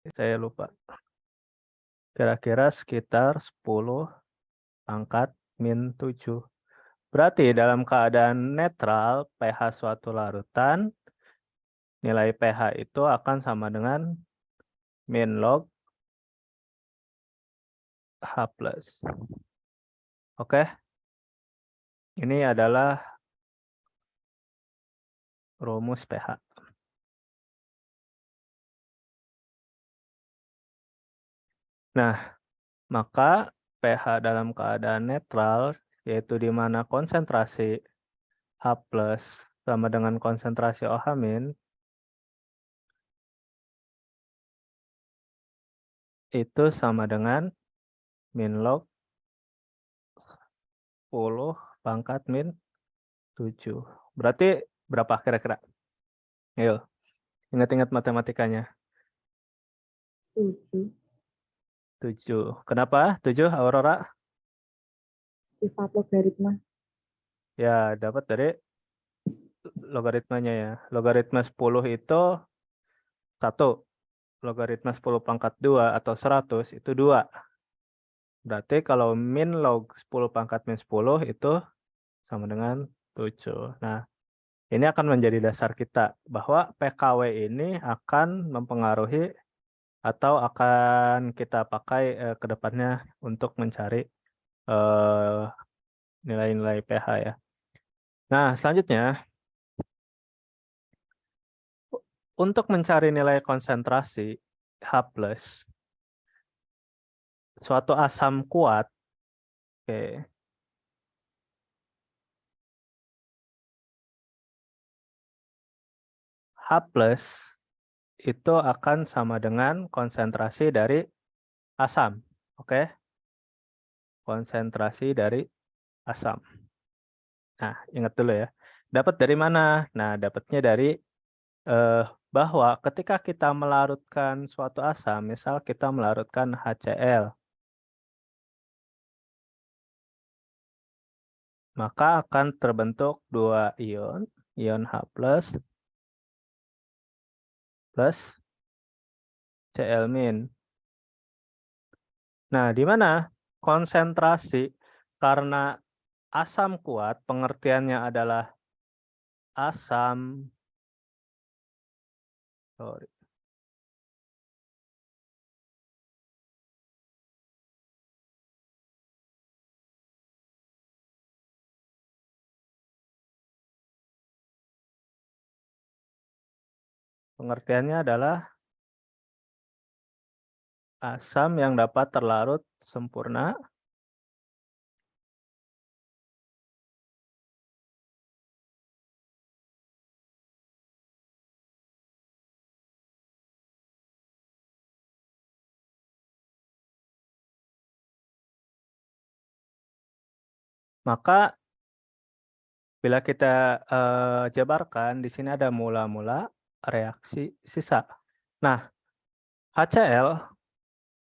Saya lupa. Kira-kira sekitar 10 pangkat min 7. Berarti dalam keadaan netral pH suatu larutan, nilai pH itu akan sama dengan min log H+. Oke, ini adalah rumus pH. Nah, maka pH dalam keadaan netral, yaitu di mana konsentrasi H+ sama dengan konsentrasi OH- itu sama dengan min log 10 pangkat min 7. Berarti berapa kira-kira? Ayo, ingat-ingat matematikanya. 7. 7. Kenapa 7, Aurora? Sifat logaritma. Ya, dapat dari logaritmanya ya. Logaritma 10 itu 1. Logaritma 10 pangkat 2 atau 100 itu 2. Berarti kalau min log 10 pangkat min 10 itu sama dengan 7. Nah, ini akan menjadi dasar kita bahwa PKW ini akan mempengaruhi atau akan kita pakai ke depannya untuk mencari eh, nilai-nilai pH ya. Nah, selanjutnya untuk mencari nilai konsentrasi H+, suatu asam kuat, oke, H+ itu akan sama dengan konsentrasi dari asam. Oke, konsentrasi dari asam. Nah, ingat dulu ya. Dapat dari mana? Nah, dapatnya dari eh, bahwa ketika kita melarutkan suatu asam, misal kita melarutkan HCl, maka akan terbentuk 2 ion, ion H+ plus Cl-. Nah, di mana konsentrasi karena asam kuat pengertiannya adalah asam, sorry, pengertiannya adalah asam yang dapat terlarut sempurna maka bila kita jabarkan di sini ada mula-mula reaksi sisa. Nah, HCl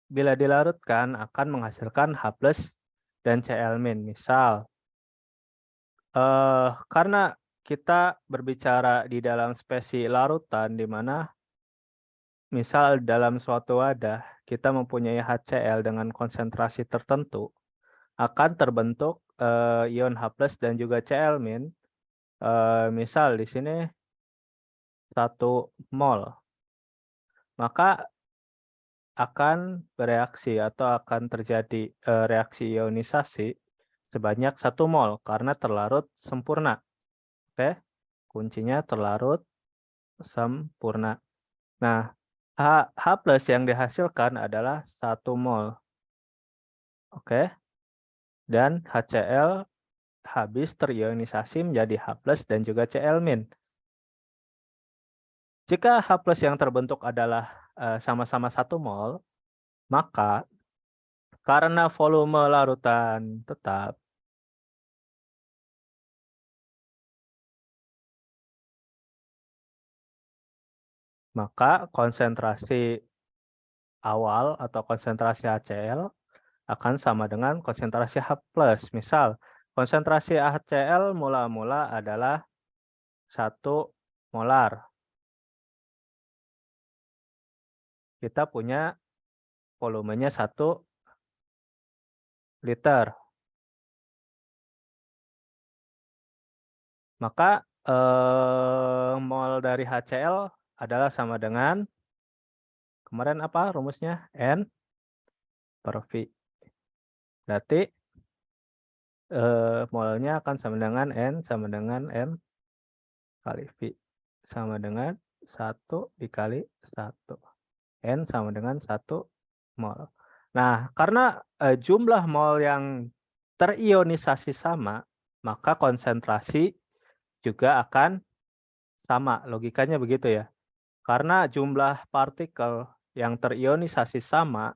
bila dilarutkan akan menghasilkan H+ dan Cl-. Misal, karena kita berbicara di dalam spesi larutan di mana misal dalam suatu wadah kita mempunyai HCl dengan konsentrasi tertentu, akan terbentuk ion H+ dan juga Cl-. Misal di sini 1 mol. Maka akan bereaksi atau akan terjadi reaksi ionisasi sebanyak 1 mol karena terlarut sempurna. Oke, kuncinya terlarut sempurna. Nah, H+ yang dihasilkan adalah 1 mol. Oke, dan HCl habis terionisasi menjadi H+ dan juga Cl-. Jika H+ yang terbentuk adalah sama-sama 1 mol, maka karena volume larutan tetap, maka konsentrasi awal atau konsentrasi HCl akan sama dengan konsentrasi H+. Misal, konsentrasi HCl mula-mula adalah 1 molar. kita punya volumenya 1 liter. Maka mol dari HCl adalah sama dengan, kemarin apa rumusnya? N per V. Berarti molnya akan sama dengan N sama dengan M kali V. Sama dengan 1 dikali 1. N sama dengan 1 mol. Nah, karena jumlah mol yang terionisasi sama, maka konsentrasi juga akan sama. Logikanya begitu ya. Karena jumlah partikel yang terionisasi sama,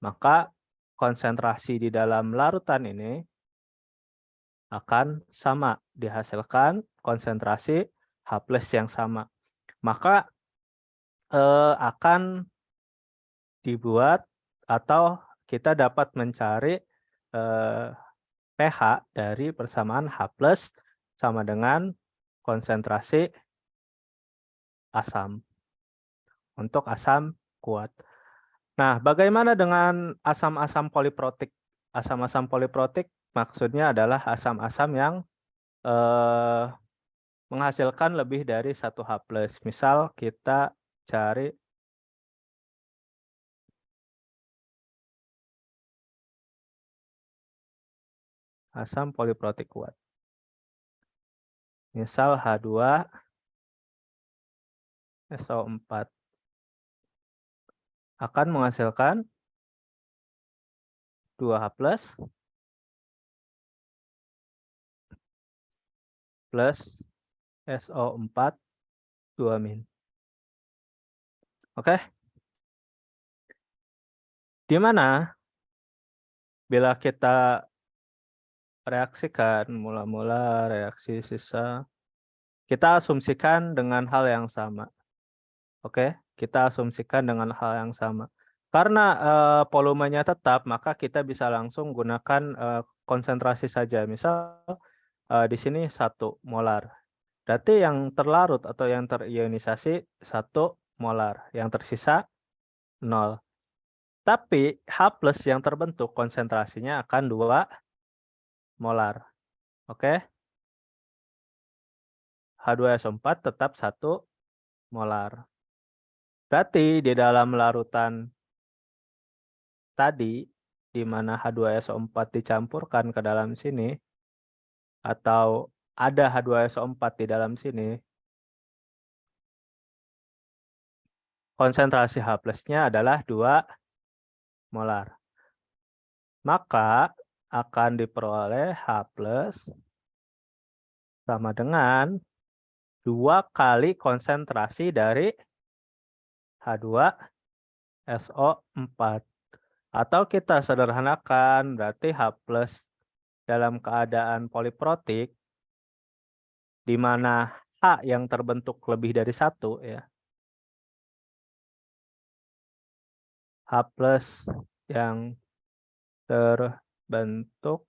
maka konsentrasi di dalam larutan ini akan sama, dihasilkan konsentrasi H+ yang sama. Maka akan dibuat atau kita dapat mencari pH dari persamaan H+ sama dengan konsentrasi asam untuk asam kuat. Nah, bagaimana dengan asam-asam poliprotik? Asam-asam poliprotik maksudnya adalah asam-asam yang menghasilkan lebih dari 1 H+. Misal kita cari asam poliprotik kuat. Misal H2SO4 akan menghasilkan 2H+ plus SO4 2-. Oke? Di mana bila kita reaksikan mula-mula reaksi sisa, kita asumsikan dengan hal yang sama. Oke, kita asumsikan dengan hal yang sama. Karena volumenya tetap, maka kita bisa langsung gunakan konsentrasi saja. Misal di sini 1 molar. Berarti yang terlarut atau yang terionisasi 1 molar, yang tersisa 0. Tapi H+ yang terbentuk konsentrasinya akan 2 molar. Oke? H2SO4 tetap 1 molar. Berarti di dalam larutan tadi, di mana H2SO4 dicampurkan ke dalam sini, atau ada H2SO4 di dalam sini, konsentrasi H+-nya adalah 2 molar. Maka akan diperoleh H+ sama dengan 2 kali konsentrasi dari H2SO4. Atau kita sederhanakan, berarti H+ dalam keadaan poliprotik, di mana H yang terbentuk lebih dari 1, ya. H+ yang terbentuk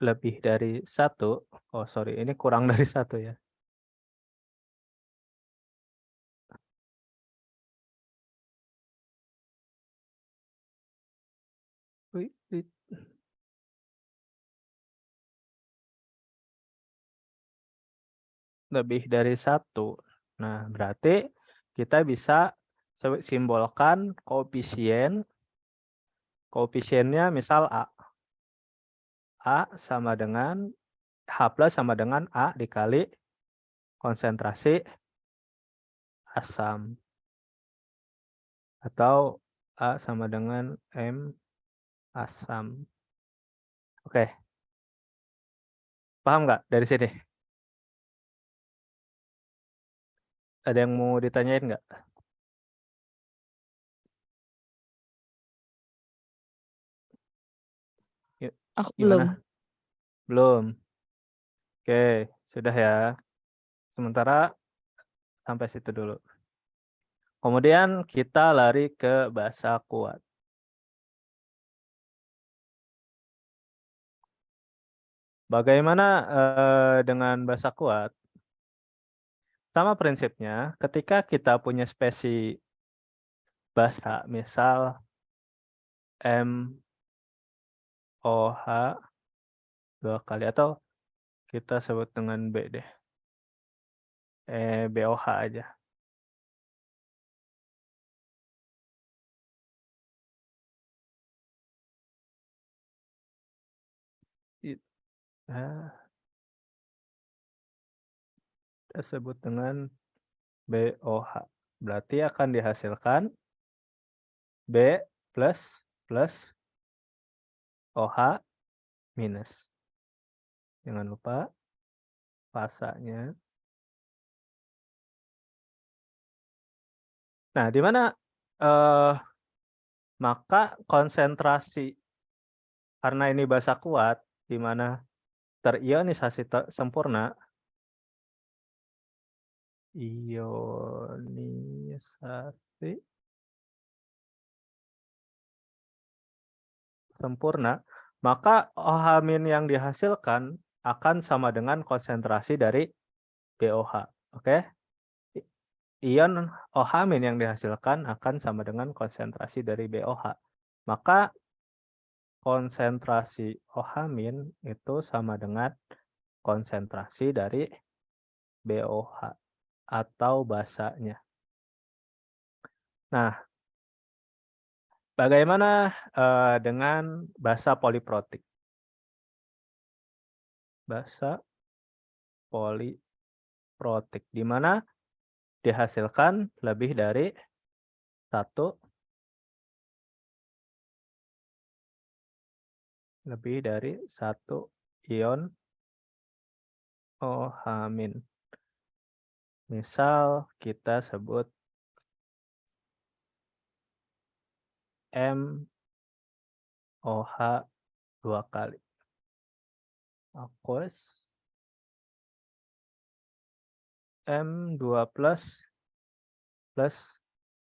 lebih dari 1, oh sorry, ini kurang dari 1 ya. Lebih dari 1. Nah, berarti kita bisa simbolkan koefisiennya misal A. A sama dengan H+ sama dengan A dikali konsentrasi asam. Atau A sama dengan M asam. Oke. Paham nggak dari sini? Ada yang mau ditanyain nggak? Aku Gimana? Belum. Oke, sudah ya. Sementara sampai situ dulu. Kemudian kita lari ke basa kuat. Bagaimana dengan basa kuat? Sama prinsipnya, ketika kita punya spesi basa. Misal MOH 2 kali atau kita sebut dengan B deh. BOH aja. Kita sebut dengan BOH. Berarti akan dihasilkan B plus OH minus. Jangan lupa pasanya. Nah, di mana maka konsentrasi, karena ini basa kuat, di mana terionisasi sempurna, ionisasi sempurna, maka OH- yang dihasilkan akan sama dengan konsentrasi dari BOH. Oke? Ion OH- yang dihasilkan akan sama dengan konsentrasi dari BOH. Maka konsentrasi OH- itu sama dengan konsentrasi dari BOH atau basanya. Nah, bagaimana dengan basa poliprotik? Basa poliprotik, di mana dihasilkan lebih dari satu ion OH-. Misal kita sebut MOH 2 kali. Aqueous M2 plus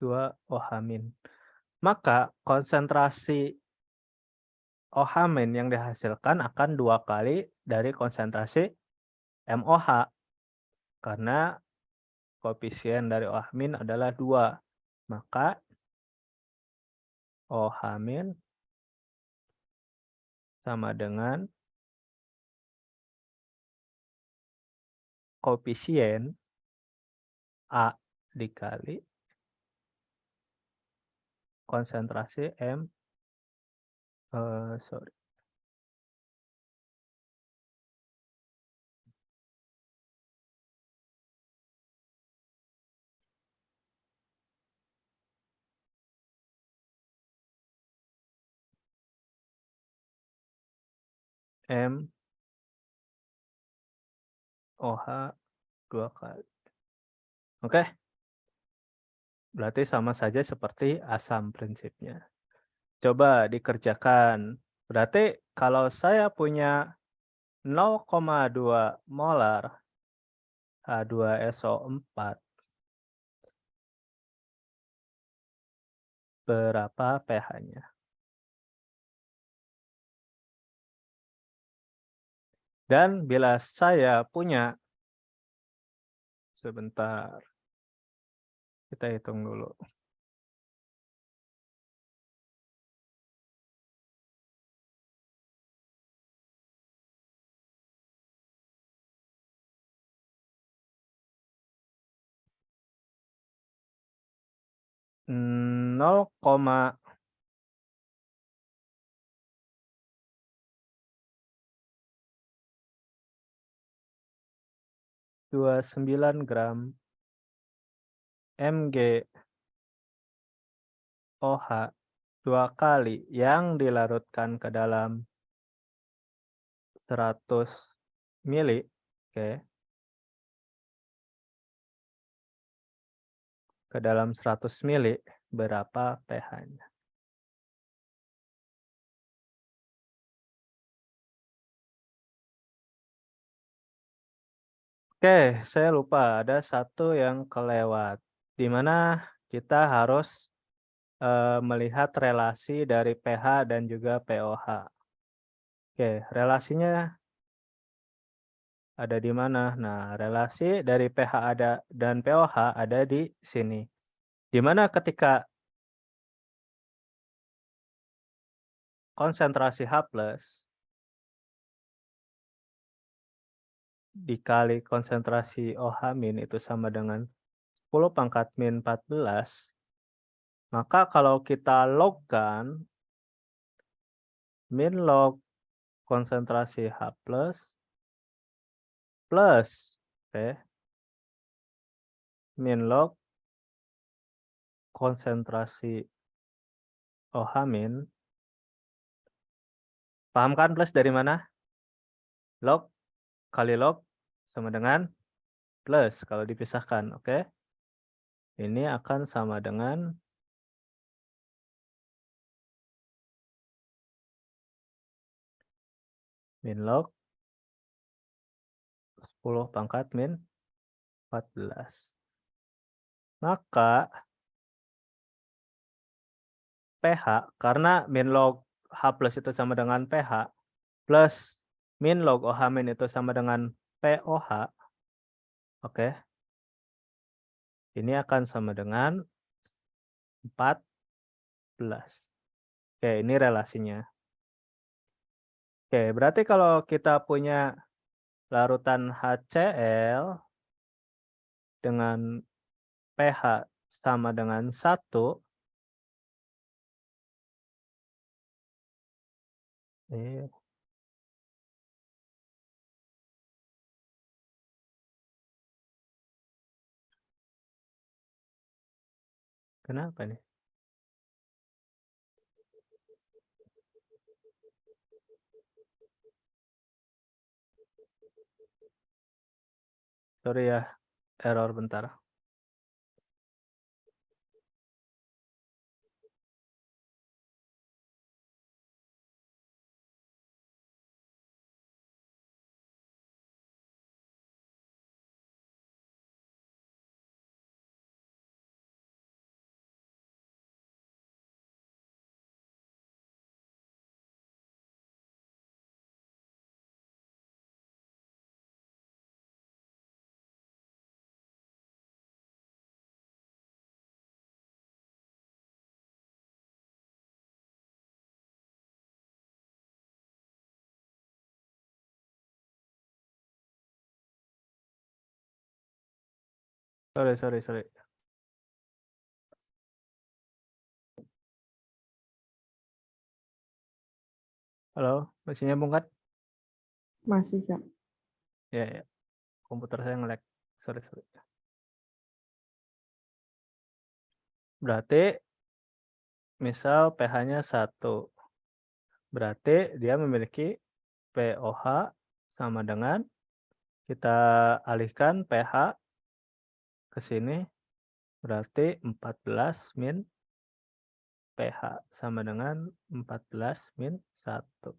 2 OH-. Maka konsentrasi OH- yang dihasilkan akan 2 kali dari konsentrasi MOH. Karena koefisien dari OH- adalah 2. Maka OH- sama dengan koefisien A dikali konsentrasi MOH 2 kali. Oke? Berarti sama saja seperti asam prinsipnya. Coba dikerjakan. Berarti kalau saya punya 0,2 molar H2SO4, berapa pH-nya? Dan bila saya punya, sebentar, kita hitung dulu. Hmm, 0,29 gram MgOH 2 kali yang dilarutkan ke dalam 100 mili. Oke. Ke dalam 100 mili, berapa pH-nya? Oke, saya lupa ada satu yang kelewat, di mana kita harus melihat relasi dari pH dan juga pOH. Oke, relasinya ada di mana? Nah, relasi dari pH dan pOH ada di sini. Di mana ketika konsentrasi H+ dikali konsentrasi OH- itu sama dengan 10 pangkat min 14, maka kalau kita logkan min log konsentrasi H+ plus, oke, min log konsentrasi OH-, paham kan plus dari mana? Log kali log sama dengan plus kalau dipisahkan, oke? Ini akan sama dengan min log 10 pangkat min 14. Maka pH, karena min log H+ itu sama dengan pH, plus min log OH- itu sama dengan POH, oke? Ini akan sama dengan 14. Oke, ini relasinya. Oke, berarti kalau kita punya larutan HCl dengan pH sama dengan 1, eh, kenapa nih? Sorry ya, error bentar. Sorry. Halo, masih nyambung kan? Masih, Kak. Ya. Komputer saya nge-lag. Sorry. Berarti misal pH-nya 1. Berarti dia memiliki POH sama dengan, kita alihkan pH ke sini, berarti 14 min pH sama dengan 14 min 1.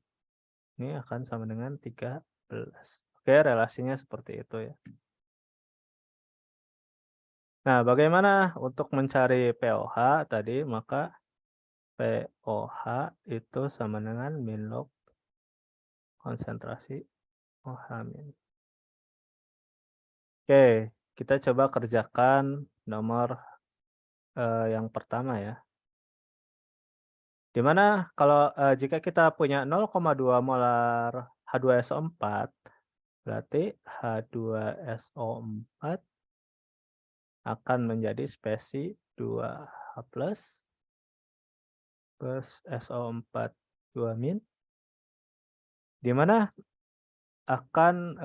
Ini akan sama dengan 13. Oke, relasinya seperti itu ya. Nah, bagaimana untuk mencari POH tadi? Maka POH itu sama dengan min log konsentrasi OH-. Oke, kita coba kerjakan nomor yang pertama ya. Dimana kalau jika kita punya 0,2 molar H2SO4, berarti H2SO4 akan menjadi spesi 2H+ plus SO4 2-, di mana akan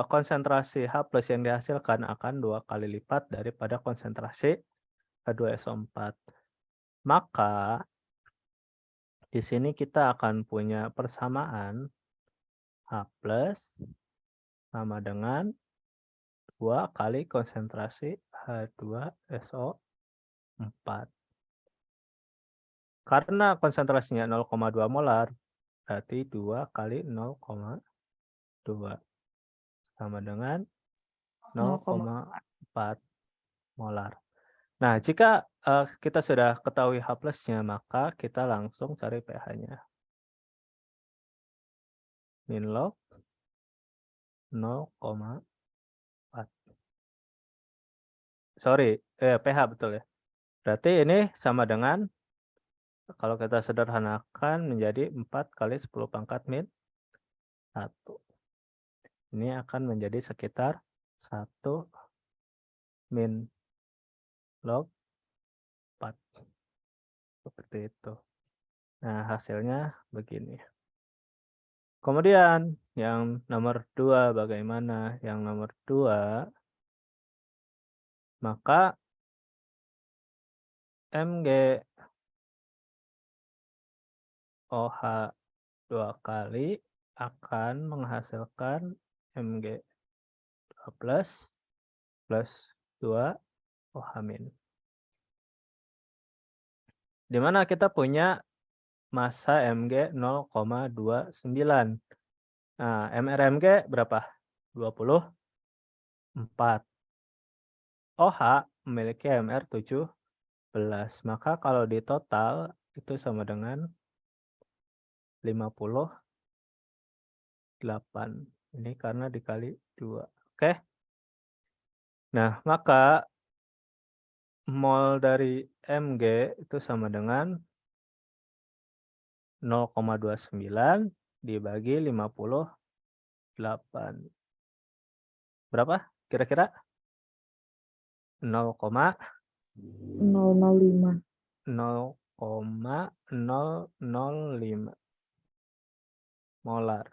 konsentrasi H+ yang dihasilkan akan 2 kali lipat daripada konsentrasi H2SO4. Maka di sini kita akan punya persamaan H+ sama dengan 2 kali konsentrasi H2SO4. Karena konsentrasinya 0,2 molar, berarti 2 kali 0,2 sama dengan 0,4 molar. Nah, jika kita sudah ketahui H+-nya, maka kita langsung cari pH-nya. Min log 0,4. Sorry, pH betul ya. Berarti ini sama dengan kalau kita sederhanakan menjadi 4 kali 10 pangkat min 1. Ini akan menjadi sekitar 1 min log 4. Seperti itu. Nah, hasilnya begini. Kemudian yang nomor 2 bagaimana? Yang nomor 2, maka MG OH 2 kali akan menghasilkan MG 2 plus 2 OH min. Di mana kita punya massa MG 0,29. Nah, MRMG berapa? 24. OH memiliki MR 17. Maka kalau di total itu sama dengan 58. Ini karena dikali 2. Oke. Nah, maka mol dari Mg itu sama dengan 0,29 dibagi 58. Berapa kira-kira? 0,005 molar.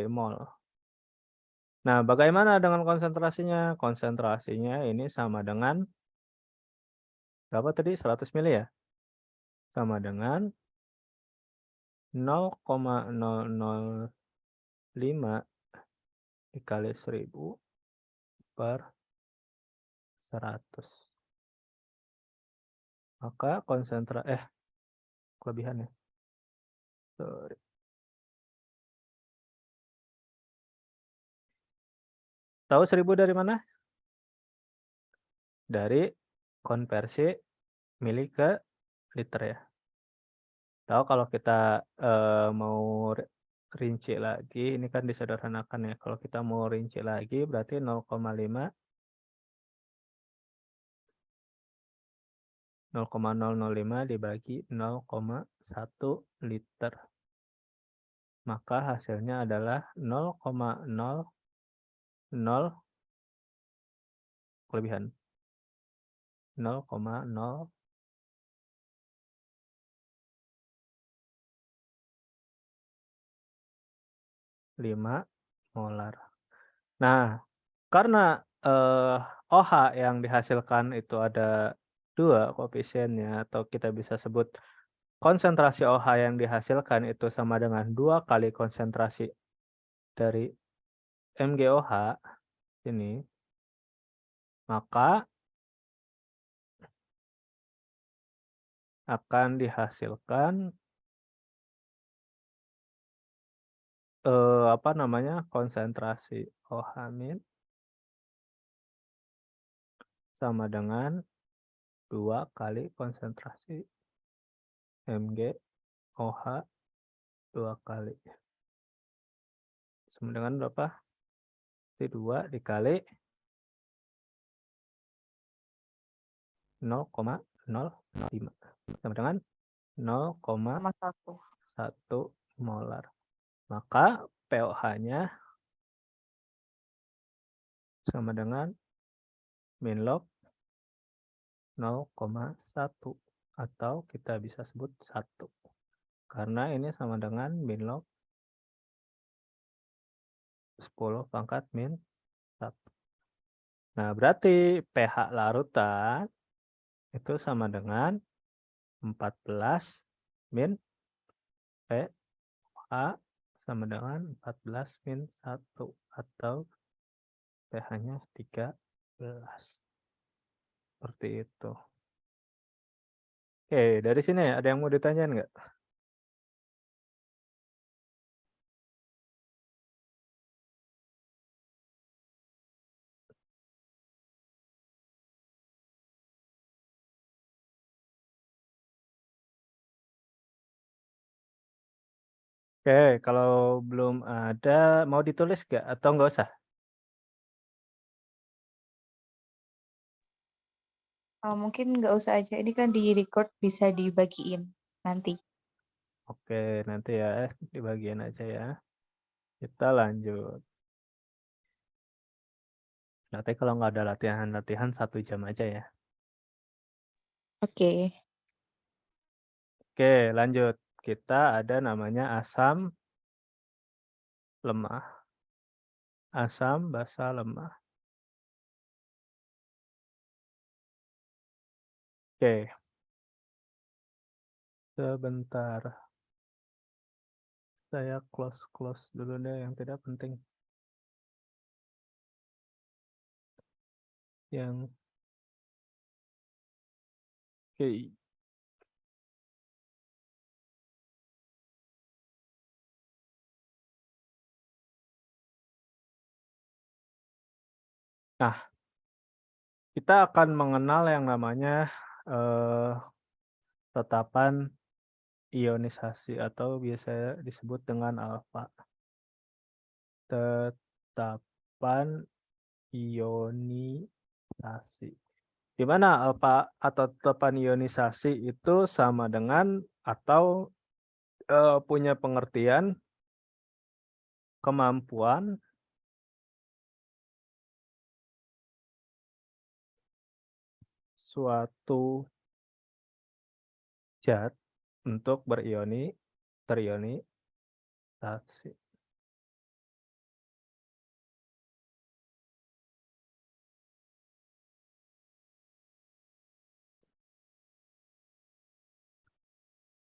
Mol. Nah, bagaimana dengan konsentrasinya? Konsentrasinya ini sama dengan berapa tadi? 100 mili ya? Sama dengan 0,005 dikali 1000 per 100. Maka kelebihannya. Sorry. Tahu 1000 dari mana? Dari konversi mili ke liter ya. Tahu kalau kita mau rinci lagi, ini kan disederhanakan ya. Kalau kita mau rinci lagi berarti 0,005 dibagi 0,1 liter. Maka hasilnya adalah 0,00 kelebihan. 0,0 5 molar. Nah, karena OH yang dihasilkan itu ada 2 koefisiennya, atau kita bisa sebut konsentrasi OH yang dihasilkan itu sama dengan 2 kali konsentrasi dari MgOH ini, maka akan dihasilkan konsentrasi OH min sama dengan 2 kali konsentrasi MgOH 2 kali. Sama dengan berapa? 2 dikali 0,005 sama dengan 0,1 molar. Maka pOH-nya sama dengan min log 0,1 atau kita bisa sebut 1. Karena ini sama dengan min log 10 pangkat min 1. Nah, berarti pH larutan itu sama dengan 14 min pH sama dengan 14 min 1 atau pH-nya 13. Seperti itu. Oke, dari sini ada yang mau ditanyain nggak? Oke, kalau belum ada, mau ditulis nggak atau nggak usah? Mungkin nggak usah aja, ini kan di record bisa dibagiin. nanti. Oke, nanti ya di bagian aja ya. Kita lanjut. Nanti kalau nggak ada latihan-latihan 1 jam aja ya. Oke. Oke, lanjut. Kita ada namanya asam lemah. Asam basa lemah. Oke. Sebentar. Saya close dulu deh yang tidak penting. Yang oke. Nah, kita akan mengenal yang namanya tetapan ionisasi atau biasa disebut dengan alfa. Tetapan ionisasi. Di mana alfa atau tetapan ionisasi itu sama dengan atau punya pengertian kemampuan suatu zat untuk terionisasi.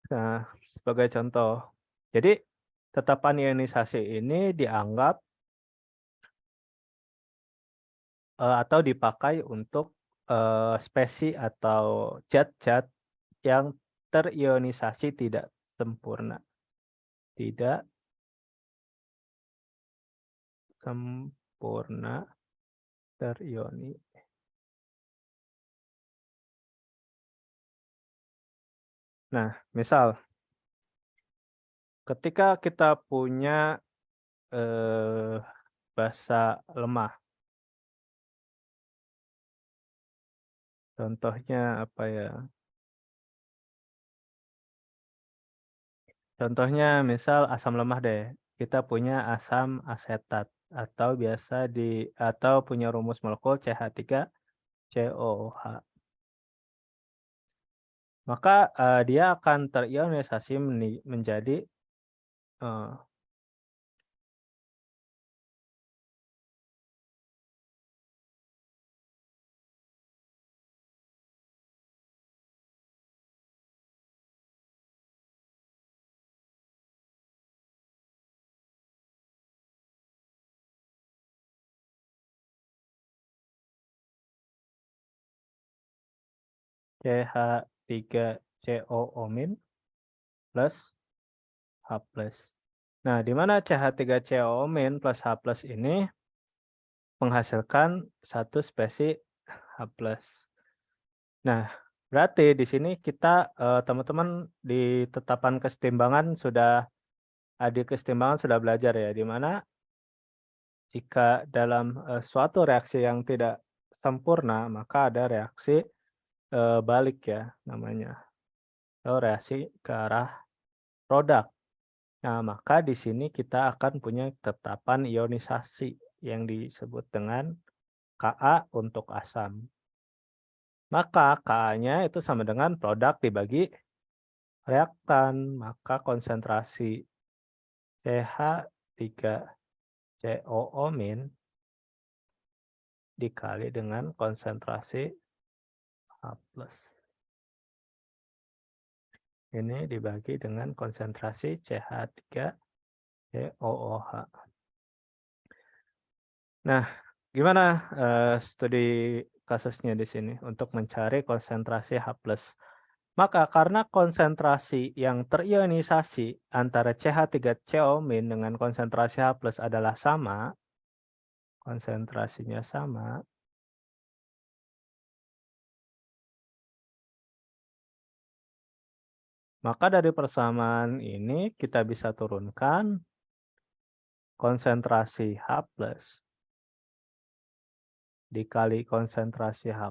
Nah, sebagai contoh, jadi tetapan ionisasi ini dianggap atau dipakai untuk spesi atau zat-zat yang terionisasi tidak sempurna. Tidak sempurna terioni. Nah, misal ketika kita punya basa lemah, contohnya apa ya? Contohnya misal asam lemah deh, kita punya asam asetat atau punya rumus molekul CH3COOH. Maka dia akan terionisasi menjadi CH3COO- plus H+. Nah, di mana CH3COO- plus H+ ini menghasilkan satu spesi H+. Nah, berarti di sini kita teman-teman di tetapan kesetimbangan sudah belajar ya, di mana jika dalam suatu reaksi yang tidak sempurna, maka ada reaksi balik ya namanya, atau reaksi ke arah produk. Nah, maka di sini kita akan punya tetapan ionisasi yang disebut dengan Ka untuk asam. Maka Ka-nya itu sama dengan produk dibagi reaktan. Maka konsentrasi CH3COO- dikali dengan konsentrasi H+. Ini dibagi dengan konsentrasi CH3COOH. Nah, gimana studi kasusnya di sini untuk mencari konsentrasi H+. Maka karena konsentrasi yang terionisasi antara CH3CO- dengan konsentrasi H+ adalah sama, konsentrasinya sama, maka dari persamaan ini kita bisa turunkan konsentrasi H+ dikali konsentrasi H+.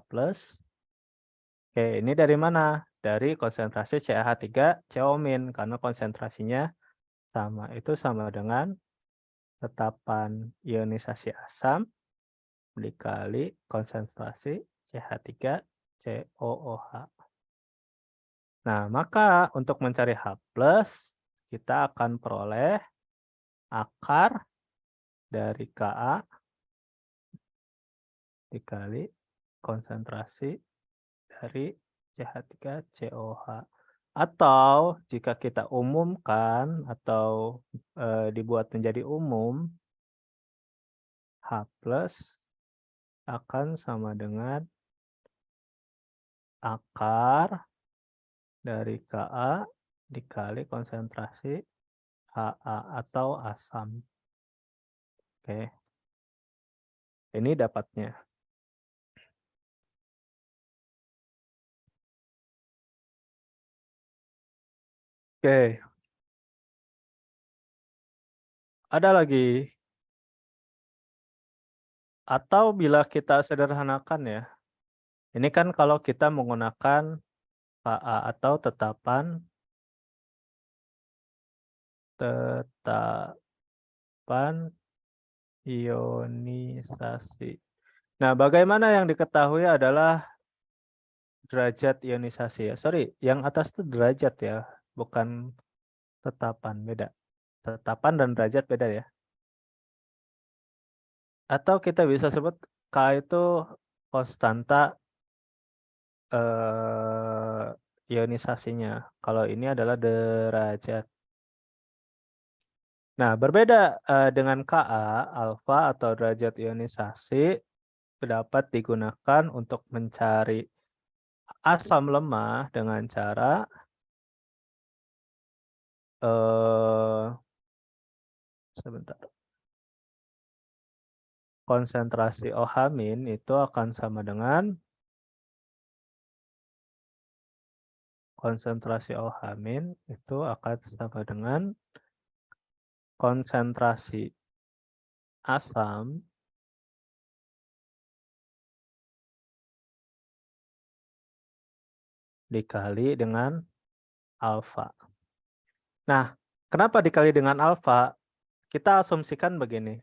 Oke, ini dari mana? dari konsentrasi CaH3CO- karena konsentrasinya sama. Itu sama dengan tetapan ionisasi asam dikali konsentrasi CH3COOH. Nah, maka untuk mencari H+, kita akan peroleh akar dari Ka dikali konsentrasi dari CH3COH. Atau jika kita umumkan atau dibuat menjadi umum, H+ akan sama dengan akar dari Ka dikali konsentrasi Ha atau asam. Oke. Ini dapatnya. Oke. Ada lagi. Atau bila kita sederhanakan ya. Ini kan kalau kita menggunakan Ka atau tetapan ionisasi. Nah, bagaimana yang diketahui adalah derajat ionisasi ya. Sorry, yang atas itu derajat ya, bukan tetapan, beda. Tetapan dan derajat beda ya. Atau kita bisa sebut K itu konstanta ionisasinya. Kalau ini adalah derajat. Nah, berbeda dengan Ka, alfa atau derajat ionisasi dapat digunakan untuk mencari asam lemah dengan cara sebentar. Konsentrasi OH- itu akan sama dengan konsentrasi OH- itu akan sama dengan konsentrasi asam dikali dengan alfa. Nah, kenapa dikali dengan alfa? Kita asumsikan begini.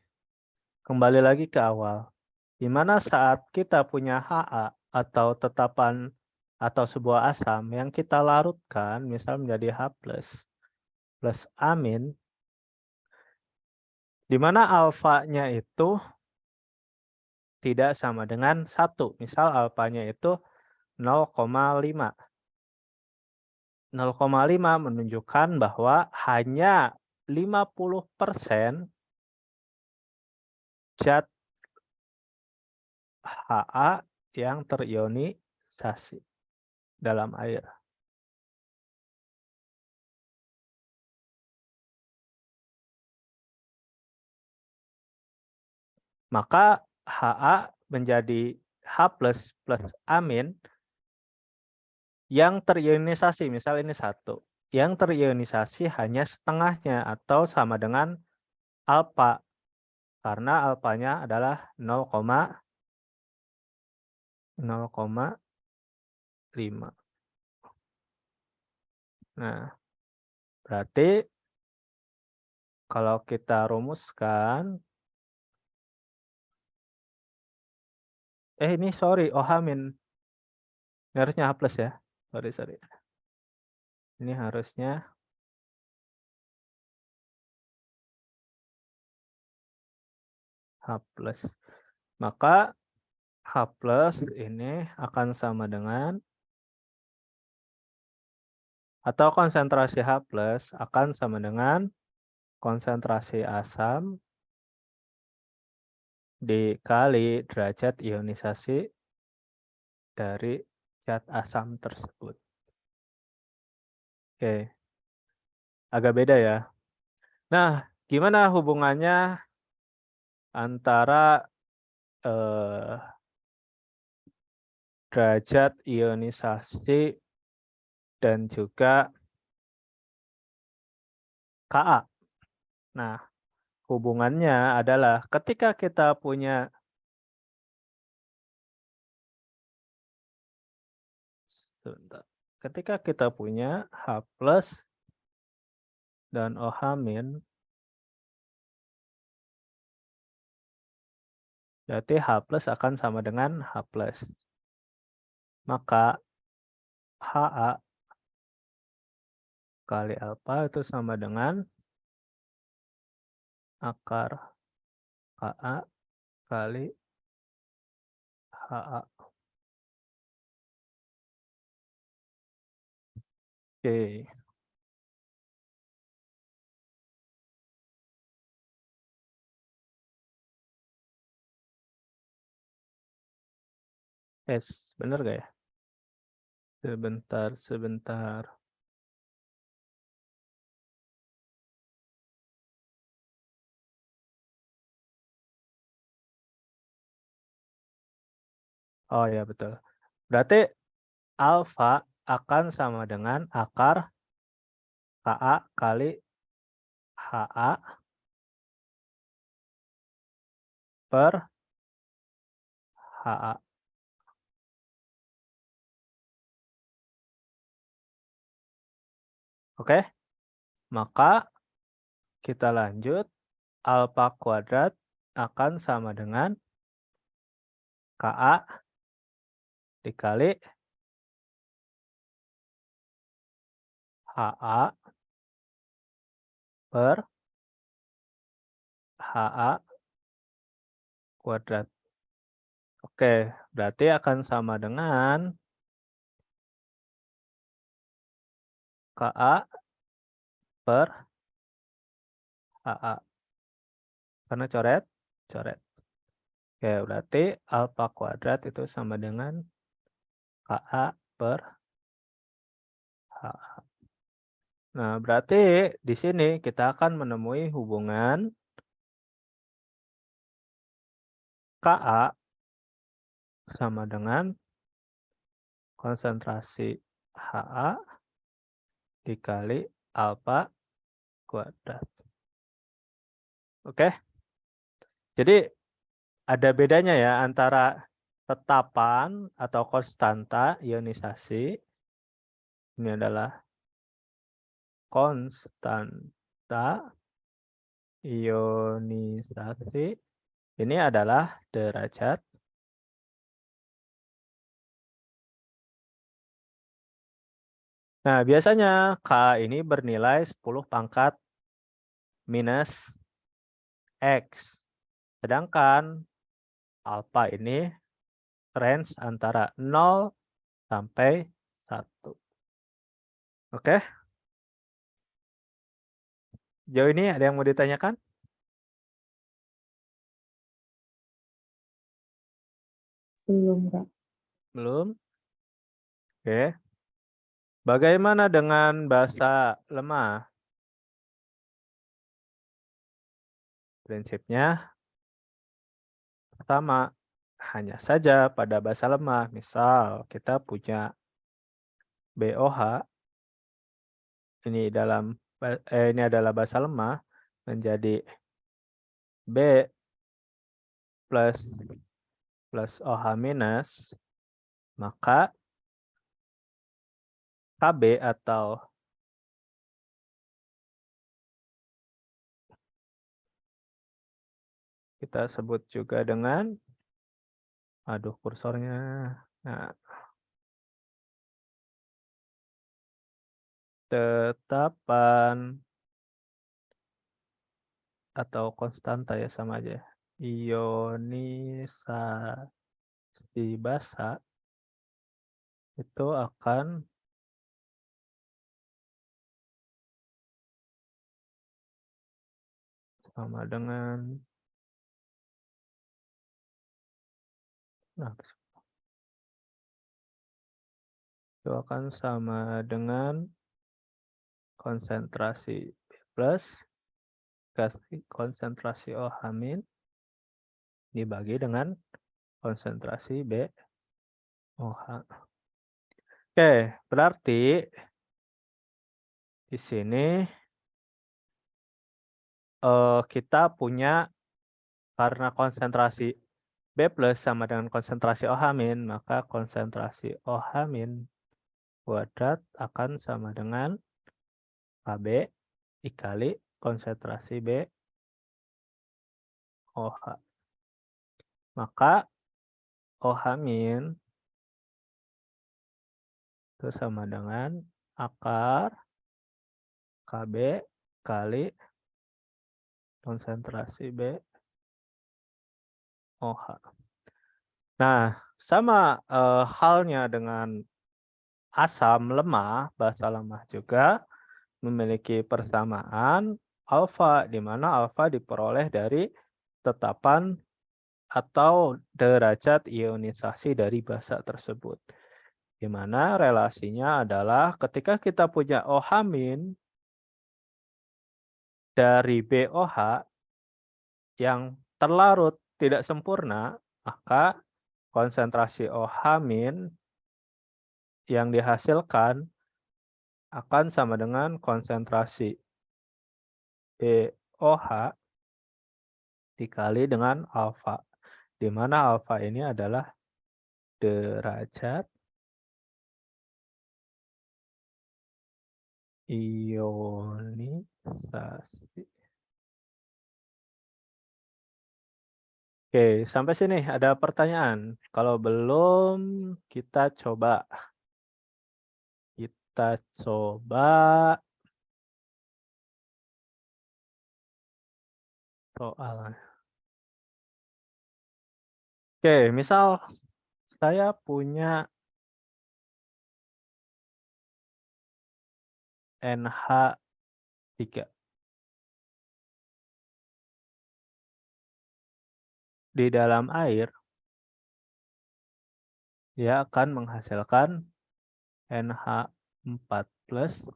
Kembali lagi ke awal. Di mana saat kita punya Ha atau tetapan atau sebuah asam yang kita larutkan, misal menjadi H+, plus amin, di mana alfanya itu tidak sama dengan 1. Misal alfanya itu 0,5. 0,5 menunjukkan bahwa hanya 50% zat Ha yang terionisasi dalam air. Maka Ha menjadi H+ plus amin yang terionisasi, misal ini 1. Yang terionisasi hanya setengahnya atau sama dengan alfa. Karena alfanya adalah 0,5. Nah, berarti kalau kita rumuskan, ini sorry, OH-. Ini harusnya H+ ya. Sorry. Ini harusnya H+. Maka H+ ini akan sama dengan, atau konsentrasi H+ akan sama dengan konsentrasi asam dikali derajat ionisasi dari zat asam tersebut. Oke, agak beda ya. Nah, gimana hubungannya antara derajat ionisasi dan juga Ka? Nah, hubungannya adalah ketika kita punya sebentar. ketika kita punya H plus dan OH min, berarti H plus akan sama dengan H plus. Maka HA kali alfa itu sama dengan akar KA kali HA. Oke. Bener gak ya? Sebentar. Oh ya betul. Berarti alfa akan sama dengan akar KA kali HA per HA. Oke? Maka kita lanjut. Alfa kuadrat akan sama dengan KA dikali HA per HA kuadrat. Oke, berarti akan sama dengan KA per HA. Karena coret. Oke, berarti alfa kuadrat itu sama dengan KA per HA. Nah, berarti di sini kita akan menemui hubungan KA sama dengan konsentrasi HA dikali alfa kuadrat. Oke. Jadi ada bedanya ya antara tetapan atau konstanta ionisasi. Ini adalah konstanta ionisasi. Ini adalah derajat. Nah, biasanya K ini bernilai 10 pangkat minus X. Sedangkan alfa ini range antara 0 sampai 1. Oke? Jauh ini ada yang mau ditanyakan? Belum, Kak. Belum? Oke. Bagaimana dengan basa lemah? Prinsipnya sama. Hanya saja pada basa lemah, misal kita punya BOH, ini adalah basa lemah, menjadi B plus OH minus, maka KB atau kita sebut juga dengan, aduh kursornya, nah, tetapan atau konstanta ya sama aja. Ionisasi basa itu akan sama dengan itu akan sama dengan konsentrasi B plus konsentrasi OH min dibagi dengan konsentrasi BOH. Oke, berarti di sini kita punya, karena konsentrasi B plus sama dengan konsentrasi OH min, maka konsentrasi OH min kuadrat akan sama dengan KB dikali konsentrasi BOH. Maka OH min itu sama dengan akar KB kali konsentrasi BOH. Nah, sama halnya dengan asam lemah, basa lemah juga memiliki persamaan alfa, di mana alfa diperoleh dari tetapan atau derajat ionisasi dari basa tersebut. Di mana relasinya adalah ketika kita punya OH- dari BOH yang terlarut tidak sempurna, maka konsentrasi OH- yang dihasilkan akan sama dengan konsentrasi BOH dikali dengan alfa, di mana alfa ini adalah derajat ionisasi. Oke, sampai sini ada pertanyaan? Kalau belum, kita coba soalnya. Oke, misal saya punya NH3 di dalam air, dia akan menghasilkan NH4 plus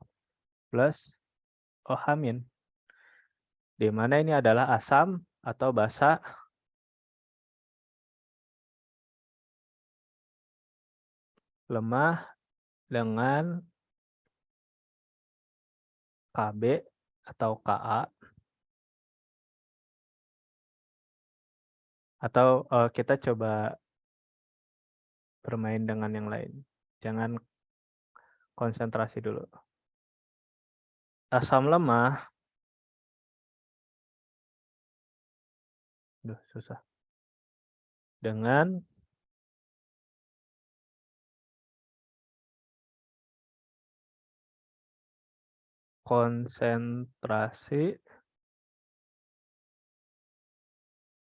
OH-, di mana ini adalah asam atau basa lemah dengan KB atau Ka, atau kita coba bermain dengan yang lain. Jangan konsentrasi dulu. Asam lemah, susah. Dengan konsentrasi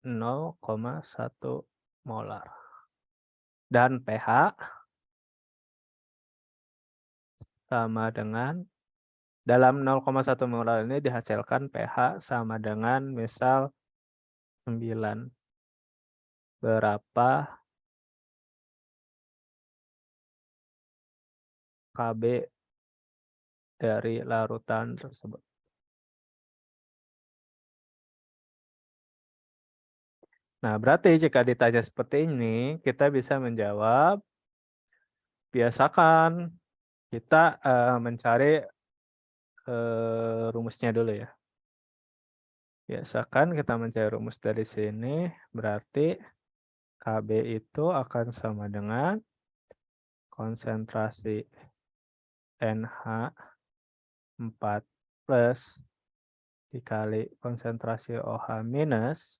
0,1 molar. Dan pH sama dengan, dalam 0,1 molar ini dihasilkan pH sama dengan misal 9. Berapa KB dari larutan tersebut. Nah, berarti jika ditanya seperti ini, kita bisa menjawab, biasakan kita mencari rumusnya dulu ya. Biasakan kita mencari rumus dari sini, berarti KB itu akan sama dengan konsentrasi NH4 plus dikali konsentrasi OH minus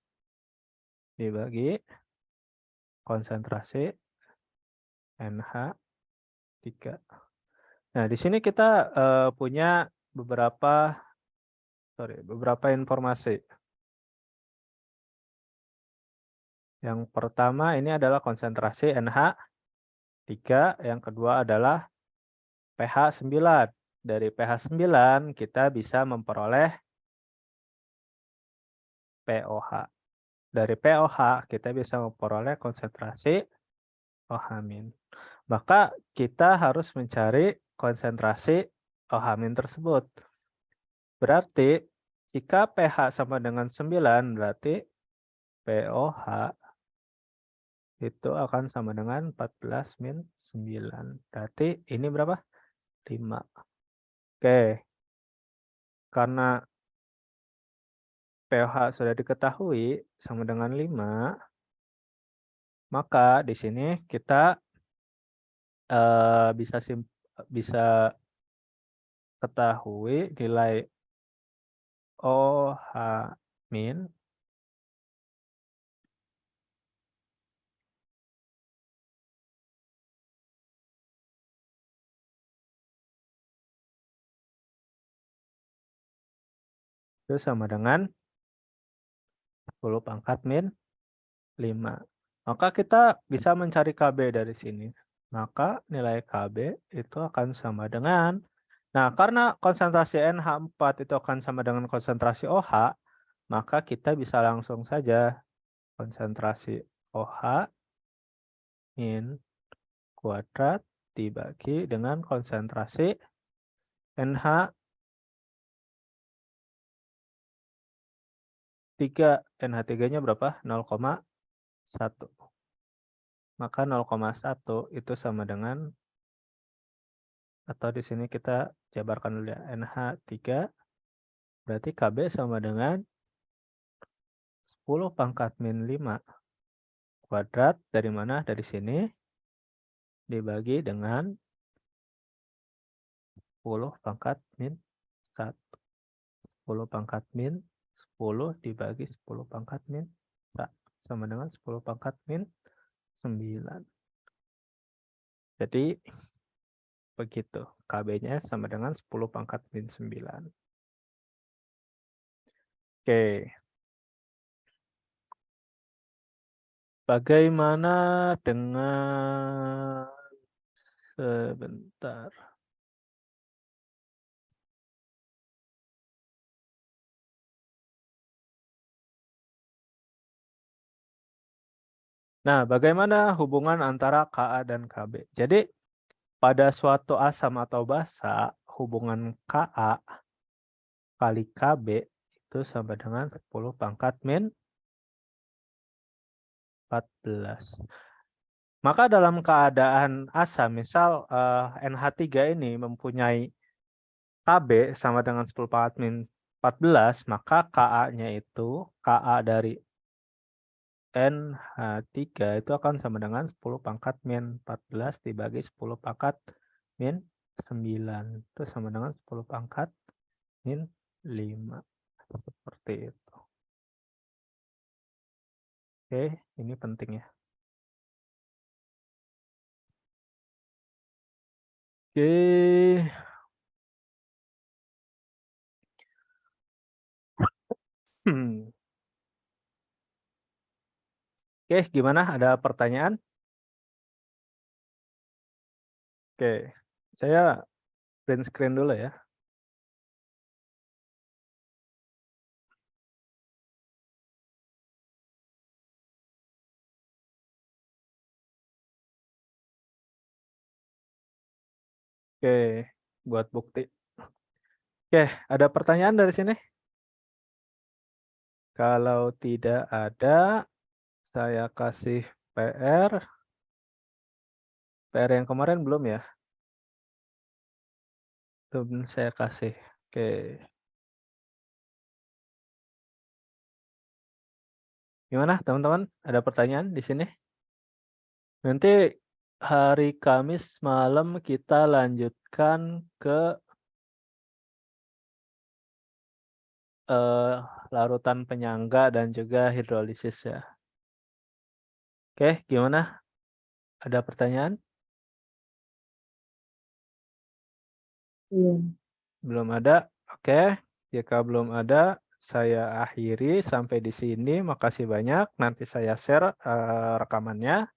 dibagi konsentrasi NH3. Nah, di sini kita punya beberapa informasi. Yang pertama ini adalah konsentrasi NH3, yang kedua adalah pH 9. Dari pH 9 kita bisa memperoleh POH. Dari POH kita bisa memperoleh konsentrasi OH-. Maka kita harus mencari konsentrasi OH- tersebut. Berarti jika pH sama dengan 9, berarti POH itu akan sama dengan 14 min 9. Berarti ini berapa? 5. Oke. Karena pH sudah diketahui sama dengan 5, maka di sini kita bisa bisa ketahui nilai OH min itu sama dengan 10 pangkat min 5. Maka kita bisa mencari KB dari sini. Maka nilai KB itu akan sama dengan, nah karena konsentrasi NH4 itu akan sama dengan konsentrasi OH, maka kita bisa langsung saja konsentrasi OH min kuadrat dibagi dengan konsentrasi NH3. NH3-nya berapa? 0,1. Maka 0,1 itu sama dengan, atau di sini kita jabarkan dulu ya, NH3 berarti KB sama dengan 10 pangkat min 5 kuadrat dari mana? Dari sini dibagi dengan 10 pangkat min 1. 10 pangkat min 10 dibagi 10 pangkat min 1 sama dengan 10 pangkat min 9. Jadi begitu. KB-nya sama dengan 10 pangkat min 9. Oke. Bagaimana dengan, sebentar. Nah, bagaimana hubungan antara Ka dan Kb? Jadi, pada suatu asam atau basa, hubungan Ka kali Kb itu sama dengan 10 pangkat min 14. Maka dalam keadaan asam, misal NH3 ini mempunyai Kb sama dengan 10 pangkat min 14, maka Ka-nya itu, Ka dari NH3 itu akan sama dengan 10 pangkat min 14 dibagi 10 pangkat min 9. Itu sama dengan 10 pangkat min 5. Seperti itu. Oke, ini penting ya. Oke. Oke, gimana? Ada pertanyaan? Oke, saya print screen dulu ya. Oke, buat bukti. Oke, ada pertanyaan dari sini? Kalau tidak ada, saya kasih PR. PR yang kemarin belum ya? Belum saya kasih. Oke. Gimana teman-teman? Ada pertanyaan di sini? Nanti hari Kamis malam kita lanjutkan ke larutan penyangga dan juga hidrolisis ya. Oke, gimana? Ada pertanyaan? Belum. Belum ada? Oke, jika belum ada, saya akhiri sampai di sini. Makasih banyak. Nanti saya share rekamannya.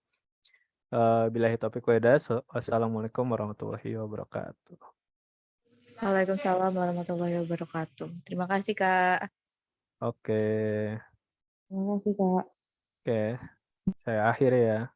Billahi taufiq wal hidayah. Wassalamualaikum warahmatullahi wabarakatuh. Waalaikumsalam warahmatullahi wabarakatuh. Terima kasih, Kak. Oke, Terima kasih, Kak. oke. Saya akhiri ya.